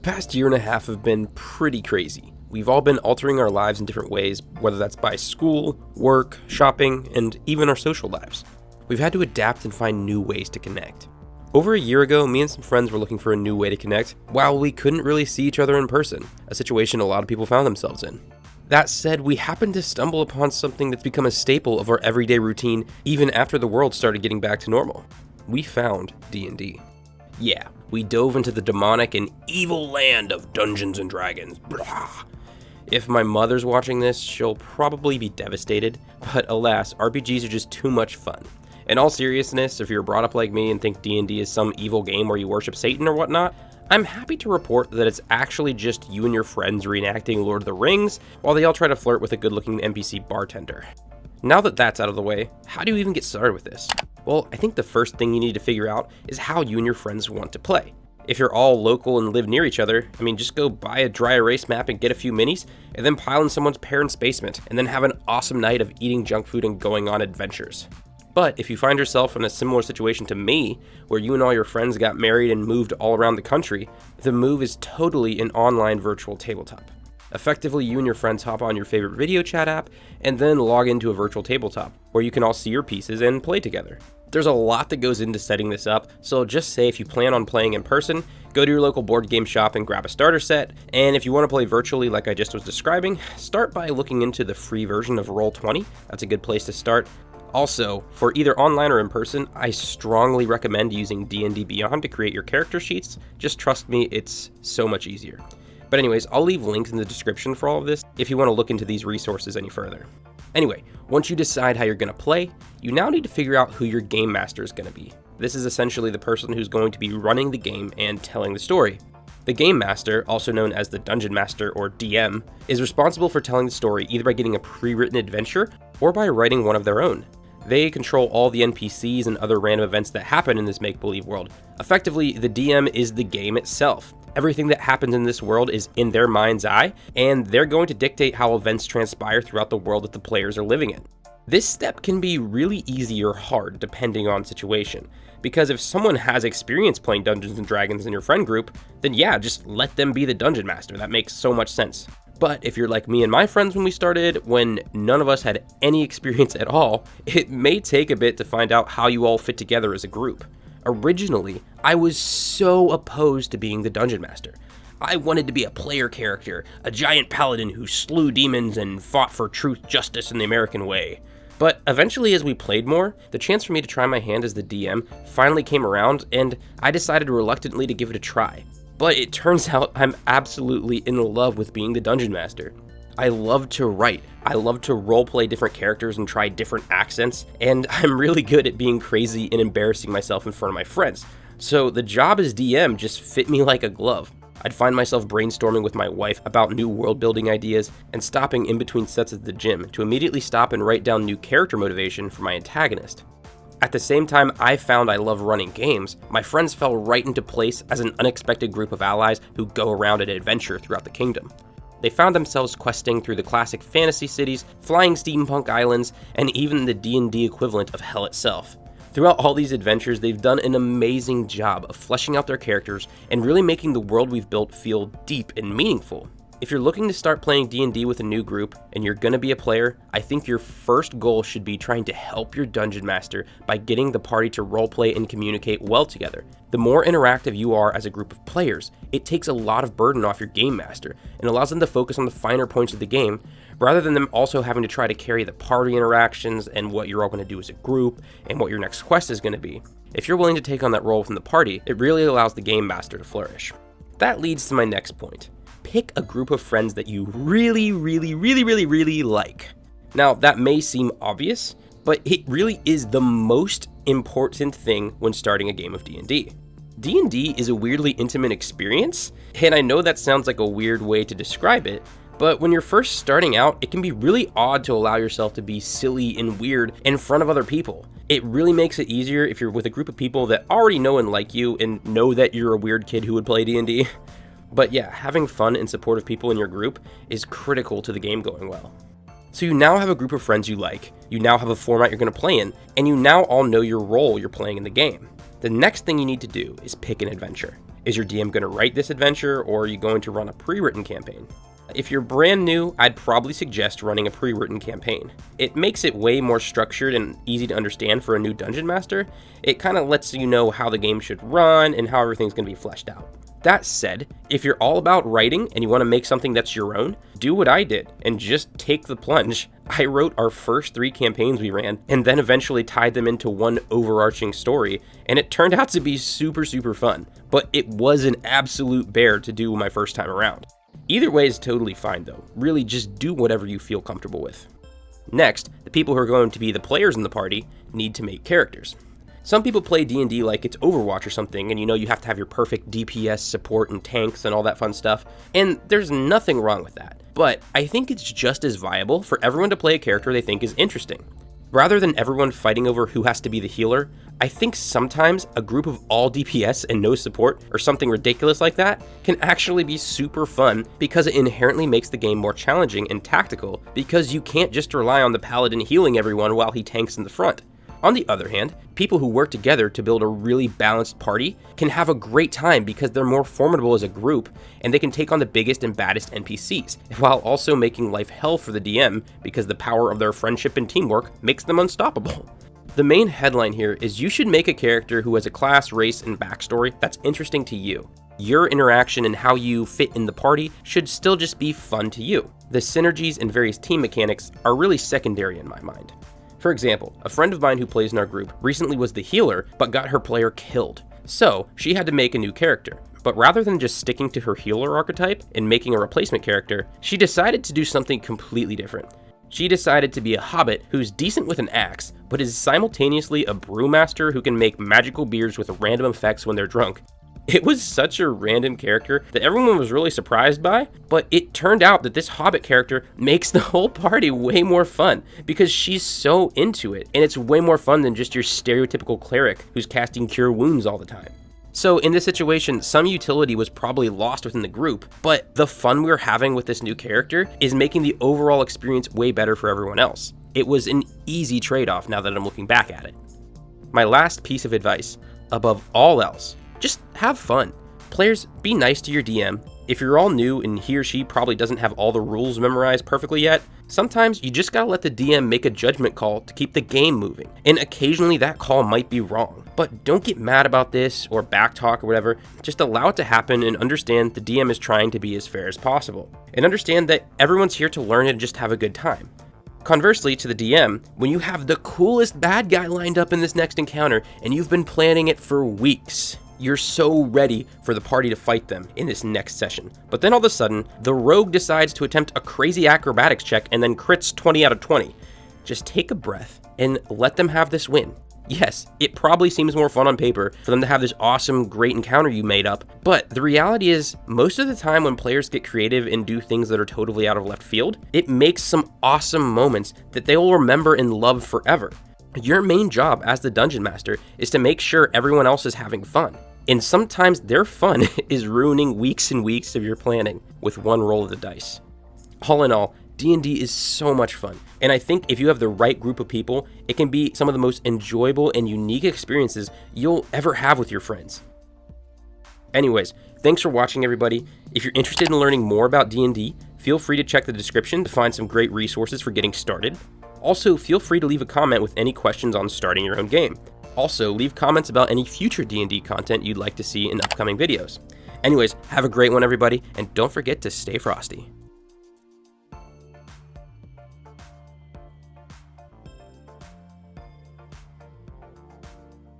past year and a half have been pretty crazy. We've all been altering our lives in different ways, whether that's by school, work, shopping, and even our social lives. We've had to adapt and find new ways to connect. Over a year ago, me and some friends were looking for a new way to connect while we couldn't really see each other in person, a situation a lot of people found themselves in. That said, we happened to stumble upon something that's become a staple of our everyday routine even after the world started getting back to normal. We found D&D. Yeah, we dove into the demonic and evil land of Dungeons and Dragons. Blah. If my mother's watching this, she'll probably be devastated, but alas, RPGs are just too much fun. In all seriousness, if you're brought up like me and think D&D is some evil game where you worship Satan or whatnot, I'm happy to report that it's actually just you and your friends reenacting Lord of the Rings while they all try to flirt with a good-looking NPC bartender. Now that that's out of the way, how do you even get started with this? Well, I think the first thing you need to figure out is how you and your friends want to play. If you're all local and live near each other, just go buy a dry erase map and get a few minis, and then pile in someone's parents' basement, and then have an awesome night of eating junk food and going on adventures. But if you find yourself in a similar situation to me, where you and all your friends got married and moved all around the country, the move is totally an online virtual tabletop. Effectively, you and your friends hop on your favorite video chat app and then log into a virtual tabletop, where you can all see your pieces and play together. There's a lot that goes into setting this up, so just say if you plan on playing in person, go to your local board game shop and grab a starter set, and if you want to play virtually like I just was describing, start by looking into the free version of Roll20. That's a good place to start. Also, for either online or in person, I strongly recommend using D&D Beyond to create your character sheets. Just trust me, it's so much easier. But anyways, I'll leave links in the description for all of this if you want to look into these resources any further. Anyway, once you decide how you're going to play, you now need to figure out who your game master is going to be. This is essentially the person who's going to be running the game and telling the story. The game master, also known as the dungeon master or DM, is responsible for telling the story either by getting a pre-written adventure or by writing one of their own. They control all the NPCs and other random events that happen in this make-believe world. Effectively, the DM is the game itself. Everything that happens in this world is in their mind's eye, and they're going to dictate how events transpire throughout the world that the players are living in. This step can be really easy or hard depending on situation, because if someone has experience playing Dungeons and Dragons in your friend group, then yeah, just let them be the dungeon master. That makes so much sense. But if you're like me and my friends when we started, when none of us had any experience at all, it may take a bit to find out how you all fit together as a group. Originally, I was so opposed to being the dungeon master. I wanted to be a player character, a giant paladin who slew demons and fought for truth, justice, and the American way. But eventually, as we played more, the chance for me to try my hand as the DM finally came around, and I decided reluctantly to give it a try. But it turns out I'm absolutely in love with being the dungeon master. I love to write, I love to roleplay different characters and try different accents, and I'm really good at being crazy and embarrassing myself in front of my friends. So the job as DM just fit me like a glove. I'd find myself brainstorming with my wife about new world building ideas and stopping in between sets at the gym to immediately stop and write down new character motivation for my antagonist. At the same time I found I love running games, my friends fell right into place as an unexpected group of allies who go around an adventure throughout the kingdom. They found themselves questing through the classic fantasy cities, flying steampunk islands, and even the D&D equivalent of hell itself. Throughout all these adventures, they've done an amazing job of fleshing out their characters and really making the world we've built feel deep and meaningful. If you're looking to start playing D&D with a new group and you're gonna be a player, I think your first goal should be trying to help your dungeon master by getting the party to roleplay and communicate well together. The more interactive you are as a group of players, it takes a lot of burden off your game master and allows them to focus on the finer points of the game rather than them also having to try to carry the party interactions and what you're all gonna do as a group and what your next quest is gonna be. If you're willing to take on that role from the party, it really allows the game master to flourish. That leads to my next point. Pick a group of friends that you really like. Now, that may seem obvious, but it really is the most important thing when starting a game of D&D. D&D is a weirdly intimate experience, and I know that sounds like a weird way to describe it, but when you're first starting out, it can be really odd to allow yourself to be silly and weird in front of other people. It really makes it easier if you're with a group of people that already know and like you and know that you're a weird kid who would play D&D. But yeah, having fun and supportive people in your group is critical to the game going well. So you now have a group of friends you like, you now have a format you're going to play in, and you now all know your role you're playing in the game. The next thing you need to do is pick an adventure. Is your DM going to write this adventure, or are you going to run a pre-written campaign? If you're brand new, I'd probably suggest running a pre-written campaign. It makes it way more structured and easy to understand for a new dungeon master. It kind of lets you know how the game should run and how everything's going to be fleshed out. That said, if you're all about writing and you want to make something that's your own, do what I did and just take the plunge. I wrote our first 3 campaigns we ran and then eventually tied them into one overarching story, and it turned out to be super fun, but it was an absolute bear to do my first time around. Either way is totally fine though. Really just do whatever you feel comfortable with. Next, the people who are going to be the players in the party need to make characters. Some people play D&D like it's Overwatch or something, and you have to have your perfect DPS support and tanks and all that fun stuff, and there's nothing wrong with that. But I think it's just as viable for everyone to play a character they think is interesting. Rather than everyone fighting over who has to be the healer, I think sometimes a group of all DPS and no support, or something ridiculous like that, can actually be super fun because it inherently makes the game more challenging and tactical, because you can't just rely on the paladin healing everyone while he tanks in the front. On the other hand, people who work together to build a really balanced party can have a great time because they're more formidable as a group, and they can take on the biggest and baddest NPCs, while also making life hell for the DM because the power of their friendship and teamwork makes them unstoppable. The main headline here is you should make a character who has a class, race, and backstory that's interesting to you. Your interaction and how you fit in the party should still just be fun to you. The synergies and various team mechanics are really secondary in my mind. For example, a friend of mine who plays in our group recently was the healer, but got her player killed. So she had to make a new character. But rather than just sticking to her healer archetype and making a replacement character, she decided to do something completely different. She decided to be a hobbit who's decent with an axe, but is simultaneously a brewmaster who can make magical beers with random effects when they're drunk. It was such a random character that everyone was really surprised by, but it turned out that this hobbit character makes the whole party way more fun because she's so into it, and it's way more fun than just your stereotypical cleric who's casting cure wounds all the time. So in this situation, some utility was probably lost within the group, but the fun we were having with this new character is making the overall experience way better for everyone else. It was an easy trade-off now that I'm looking back at it. My last piece of advice, above all else, just have fun. Players, be nice to your DM. If you're all new and he or she probably doesn't have all the rules memorized perfectly yet, sometimes you just gotta let the DM make a judgment call to keep the game moving. And occasionally that call might be wrong. But don't get mad about this or backtalk or whatever. Just allow it to happen and understand the DM is trying to be as fair as possible. And understand that everyone's here to learn and just have a good time. Conversely, to the DM, when you have the coolest bad guy lined up in this next encounter and you've been planning it for weeks, you're so ready for the party to fight them in this next session. But then all of a sudden, the rogue decides to attempt a crazy acrobatics check and then crits 20 out of 20. Just take a breath and let them have this win. Yes, it probably seems more fun on paper for them to have this awesome, great encounter you made up, but the reality is, most of the time when players get creative and do things that are totally out of left field, it makes some awesome moments that they will remember and love forever. Your main job as the dungeon master is to make sure everyone else is having fun. And sometimes their fun is ruining weeks and weeks of your planning with one roll of the dice. All in all, D&D is so much fun, and I think if you have the right group of people, it can be some of the most enjoyable and unique experiences you'll ever have with your friends. Anyways, thanks for watching, everybody. If you're interested in learning more about D&D, feel free to check the description to find some great resources for getting started. Also, feel free to leave a comment with any questions on starting your own game. Also, leave comments about any future D&D content you'd like to see in upcoming videos. Anyways, have a great one, everybody, and don't forget to stay frosty.